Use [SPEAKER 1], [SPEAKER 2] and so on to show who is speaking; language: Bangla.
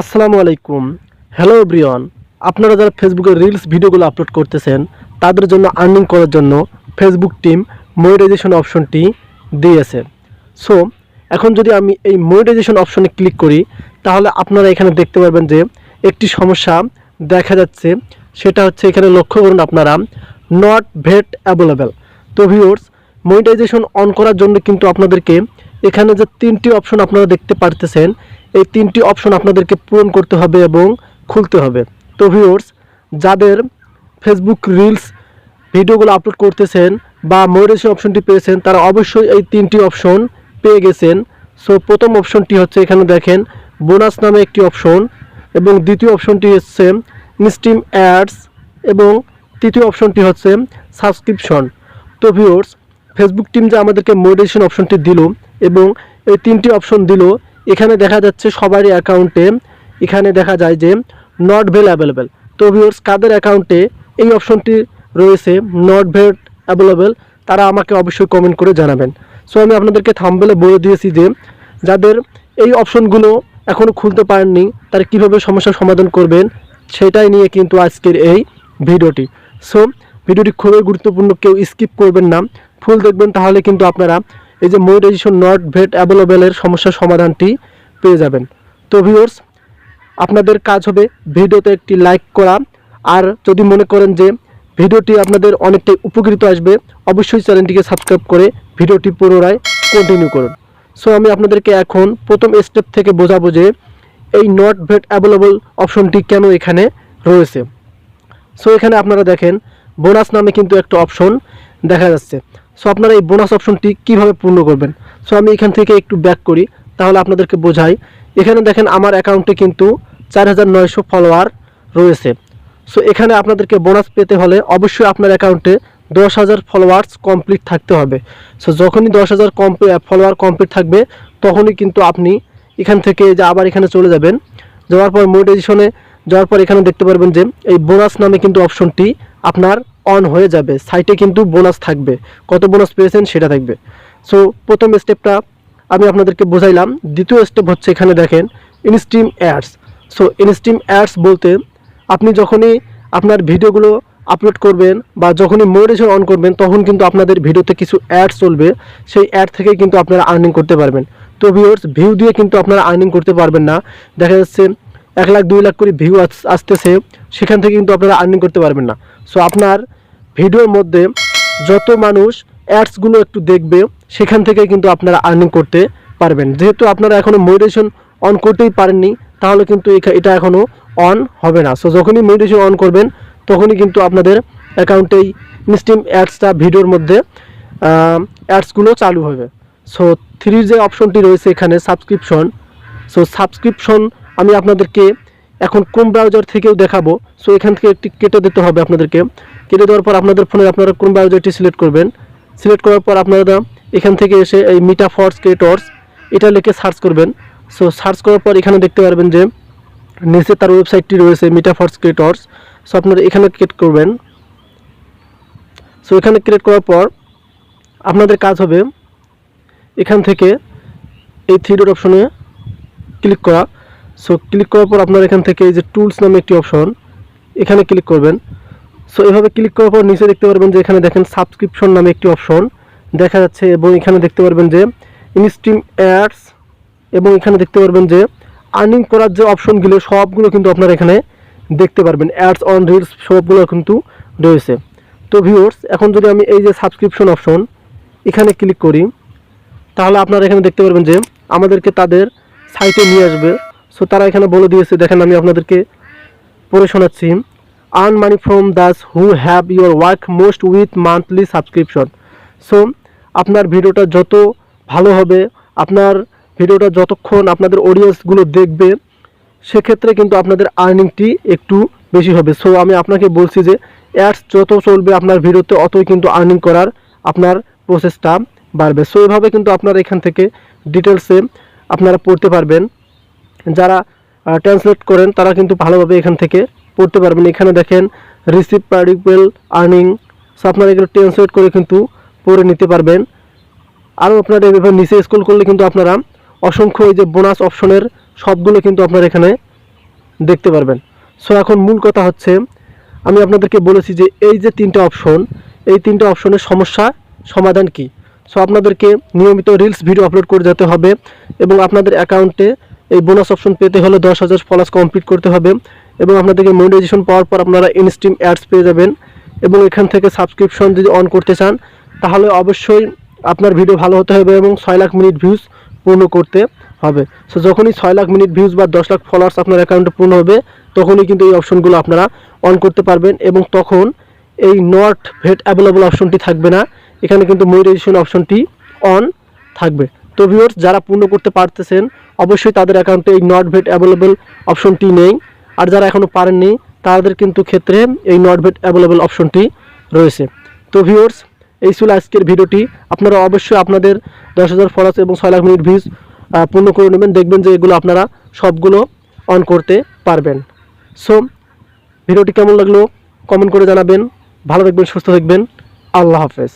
[SPEAKER 1] আসসালামু আলাইকুম। Hello everyone. আপনারা যারা ফেসবুকে রিলস ভিডিওগুলো আপলোড করতেছেন তাদের জন্য আর্নিং করার জন্য ফেসবুক টিম মনিটাইজেশন অপশনটি দিয়েছে। সো এখন যদি আমি এই মনিটাইজেশন অপশনে ক্লিক করি তাহলে আপনারা এখানে দেখতে পারবেন যে একটি সমস্যা দেখা যাচ্ছে, সেটা হচ্ছে এখানে লক্ষ্য করুন আপনারা, নট ভেট অ্যাভেলেবেল। তো ভিউয়ার্স, মনিটাইজেশন অন করার জন্য কিন্তু আপনাদেরকে এখানে যে তিনটি অপশন আপনারা দেখতে পারতেছেন, এই তিনটি অপশন আপনাদেরকে পূরণ করতে হবে এবং খুলতে হবে। তো ভিউয়ার্স, যাদের ফেসবুক রিলস ভিডিওগুলো আপলোড করতেছেন বা মনিটাইজেশন অপশনটি পেয়েছেন তারা অবশ্যই এই তিনটি অপশন পেয়ে গেছেন। সো প্রথম অপশনটি হচ্ছে এখানে দেখেন বোনাস নামে একটি অপশন, এবং দ্বিতীয় অপশনটি হচ্ছে ইনস্ট্রিম অ্যাডস, এবং তৃতীয় অপশনটি হচ্ছে সাবস্ক্রিপশন। তো ভিউয়ার্স, ফেসবুক টিম যে আমাদেরকে মনিটাইজেশন অপশনটি দিল এবং এই তিনটি অপশন দিল, এখানে দেখা যাচ্ছে সবারই অ্যাকাউন্টে এখানে দেখা যায় যে নট ভেল অ্যাভেলেবেল। তো ভিউয়ার্স, কাদের অ্যাকাউন্টে এই অপশনটি রয়েছে নট ভেট অ্যাভেলেবেল তারা আমাকে অবশ্যই কমেন্ট করে জানাবেন। সো আমি আপনাদেরকে থাম্বনেলে বলে দিয়েছি যে যাদের এই অপশনগুলো এখনও খুলতে পারেননি তারা কীভাবে সমস্যার সমাধান করবেন সেটাই নিয়ে কিন্তু আজকের এই ভিডিওটি। সো ভিডিওটি খুবই গুরুত্বপূর্ণ, কেউ স্কিপ করবেন না, ফুল দেখবেন, তাহলে কিন্তু আপনারা এই যে মনিটাইজেশন নট ভেট অ্যাভেলেবেলের সমস্যার সমাধানটি পেয়ে যাবেন। তো ভিউয়ার্স, আপনাদের কাজ হবে ভিডিওতে একটি লাইক করা, আর যদি মনে করেন যে ভিডিওটি আপনাদের অনেকটাই উপকৃত আসবে অবশ্যই চ্যানেলটিকে সাবস্ক্রাইব করে ভিডিওটি পুনরায় কন্টিনিউ করুন। সো আমি আপনাদেরকে এখন প্রথম স্টেপ থেকে বোঝাবো যে এই নট ভেট অ্যাভেলেবল অপশনটি কেন এখানে রয়েছে। সো এখানে আপনারা দেখেন বোনাস নামে কিন্তু একটা অপশন দেখা যাচ্ছে। সো আপনারা এই বোনাস অপশনটি কিভাবে পূর্ণ করবেন। সো আমি এখান থেকে একটু ব্যাক করি, তাহলে আপনাদেরকে বোঝাই। এখানে দেখেন আমার অ্যাকাউন্টে কিন্তু 4900 ফলোয়ার রয়েছে। সো এখানে আপনাদেরকে বোনাস পেতে হলে অবশ্যই আপনার অ্যাকাউন্টে 10,000 ফলোয়ার্স কমপ্লিট থাকতে হবে। সো যখনই 10,000 ফলোয়ার কমপ্লিট থাকবে তখনই কিন্তু আপনি এখান থেকে যে আবার এখানে চলে যাবেন, যাওয়ার পর মনিটাইজেশনে যাওয়ার পর এখানে দেখতে পারবেন যে এই বোনাস নামে কিন্তু অপশনটি আপনার অন হয়ে যাবে। সাইটে কিন্তু বোনাস থাকবে, কত বোনাস পেয়েছেন সেটা থাকবে। সো প্রথম স্টেপটা আমি আপনাদেরকে বোঝাইলাম। দ্বিতীয় স্টেপ হচ্ছে এখানে দেখেন instream ads. So instream ads বলতে আপনি যখনই আপনার ভিডিওগুলো আপলোড করবেন বা যখনই মনিটাইজেশন অন করবেন তখন কিন্তু আপনাদের ভিডিওতে কিছু অ্যাড চলবে, সেই অ্যাড থেকে কিন্তু আপনারা আর্নিং করতে পারবেন। তো ভিউয়ার্স, ভিউ দিয়ে কিন্তু আপনারা আর্নিং করতে পারবেন না। দেখা যাচ্ছে 1 লাখ 2 লাখ করে ভিউ আসতেছে, সেখান থেকে কিন্তু আপনারা আর্নিং করতে পারবেন না। সো আপনার ভিডিওর মধ্যে যত মানুষ অ্যাডসগুলো একটু দেখবে সেখান থেকে কিন্তু আপনারা আর্নিং করতে পারবেন। যেহেতু আপনারা এখনও মনিটাইজেশন অন করতেই পারেননি তাহলে কিন্তু এটা এখনও অন হবে না। সো যখনই মনিটাইজেশন অন করবেন তখনই কিন্তু আপনাদের অ্যাকাউন্টেই ইনস্ট্রিম অ্যাডসটা ভিডিওর মধ্যে অ্যাডসগুলো চালু হবে। সো 3 যে অপশনটি রয়েছে এখানে সাবস্ক্রিপশন। সো সাবস্ক্রিপশন আমি আপনাদেরকে এখন ক্রোম ব্রাউজার থেকেও দেখাবো। সো এখান থেকে একটি কেটে দিতে হবে আপনাদেরকে। কেটে দেওয়ার পর আপনাদের ফোনে আপনারা ক্রোম ব্রাউজারটি সিলেক্ট করবেন। সিলেক্ট করার পর আপনারা এখান থেকে এসে এই মিটাফর্স ক্রিয়েটর্স এটা লিখে সার্চ করবেন। সো সার্চ করার পর এখানে দেখতে পারবেন যে নিচে তার ওয়েবসাইটটি রয়েছে মিটাফর্স ক্রিয়েটর্স। সো আপনারা এখানে ক্রিয়েট করবেন। সো এখানে ক্রিয়েট করার পর আপনাদের কাজ হবে এখান থেকে এই 3 ডট অপশনে ক্লিক করা। সো ক্লিক করার পর আপনারা এখান থেকে এই যে টুলস নামে একটি অপশন, এখানে ক্লিক করবেন। সো এভাবে ক্লিক করার পর নিচে দেখতে পারবেন যে এখানে দেখেন সাবস্ক্রিপশন নামে একটি অপশন দেখা যাচ্ছে, এবং এখানে দেখতে পারবেন যে ইনস্ট্রিম অ্যাডস, এবং এখানে দেখতে পারবেন যে আর্নিং করার যে অপশনগুলো সবগুলো কিন্তু আপনারা এখানে দেখতে পারবেন। অ্যাডস অন রিলস সবগুলো কিন্তু রয়েছে। তো ভিউয়ার্স, এখন যদি আমি এই যে সাবস্ক্রিপশন অপশন এখানে ক্লিক করি তাহলে আপনারা এখানে দেখতে পারবেন যে আমাদেরকে তাদের সাইটে নিয়ে আসবে। সো তারা এখানে বলে দিয়েছে, দেখেন আমি আপনাদেরকে পড়ে শোনাচ্ছি। Earn money from Das who have your work most with monthly subscription. So আপনার ভিডিওটা যত ভালো হবে, আপনার ভিডিওটা যতক্ষণ আপনাদের অডিয়েন্সগুলো দেখবে সেক্ষেত্রে কিন্তু আপনাদের আর্নিংটি একটু বেশি হবে। সো আমি আপনাকে বলছি যে অ্যাডস যত চলবে আপনার ভিডিওতে অতই কিন্তু আর্নিং করার আপনার প্রসেসটা বাড়বে। সো এভাবে কিন্তু আপনারা এখান থেকে ডিটেলসে আপনারা পড়তে পারবেন। যারা ট্রান্সলেট করেন তারা কিন্তু ভালোভাবে এখান থেকে পড়তে পারবেন। এখানে দেখেন রিসিভ প্রেডিক্টেবল আর্নিং। সো আপনারা এগুলো ট্রান্সলেট করে কিন্তু পড়ে নিতে পারবেন। আরও আপনারা এভাবে নিচে স্ক্রল করলে কিন্তু আপনারা অসংখ্য এই যে বোনাস অপশনের সবগুলো কিন্তু আপনারা এখানে দেখতে পারবেন। সো এখন মূল কথা হচ্ছে, আমি আপনাদেরকে বলেছি যে এই যে তিনটে অপশন, এই তিনটে অপশনের সমস্যা সমাধান কি। সো আপনাদেরকে নিয়মিত রিলস ভিডিও আপলোড করে যেতে হবে এবং আপনাদের অ্যাকাউন্টে এই বোনাস অপশন পেতে হলে 10,000 ফলোয়ার্স কমপ্লিট করতে হবে এবং আপনাদেরকে মনিটাইজেশন পাওয়ার পর আপনারা ইনস্ট্রিম অ্যাডস পেয়ে যাবেন এবং এখান থেকে সাবস্ক্রিপশন যদি অন করতে চান তাহলে অবশ্যই আপনার ভিডিও ভালো হতে হবে এবং 6 লাখ মিনিট ভিউজ পূর্ণ করতে হবে। সো যখনই 6 লাখ মিনিট ভিউজ বা 10 লাখ ফলোয়ার্স আপনার অ্যাকাউন্টে পূর্ণ হবে তখনই কিন্তু এই অপশনগুলো আপনারা অন করতে পারবেন এবং তখন এই নট ভেট অ্যাভেলেবল অপশনটি থাকবে না, এখানে কিন্তু মনিটাইজেশন অপশনটি অন থাকবে। তো ভিউয়ার্স, যারা পূর্ণ করতে পারতেছেন অবশ্যই তাদের অ্যাকাউন্টে এই নট ভেট অ্যাভেলেবল অপশনটি নেই, আর যারা এখনও পারেননি তাদের কিন্তু ক্ষেত্রে এই নট ভেট অ্যাভেলেবল অপশনটি রয়েছে। তো ভিউয়ার্স, এই ছিল আজকের ভিডিওটি। আপনারা অবশ্যই আপনাদের 10,000 ফলোয়ার্স এবং 6 লাখ মিনিট ভিউজ পূর্ণ করে নেবেন, দেখবেন যে এগুলো আপনারা সবগুলো অন করতে পারবেন। সো ভিডিওটি কেমন লাগলো কমেন্ট করে জানাবেন। ভালো থাকবেন, সুস্থ থাকবেন। আল্লাহ হাফেজ।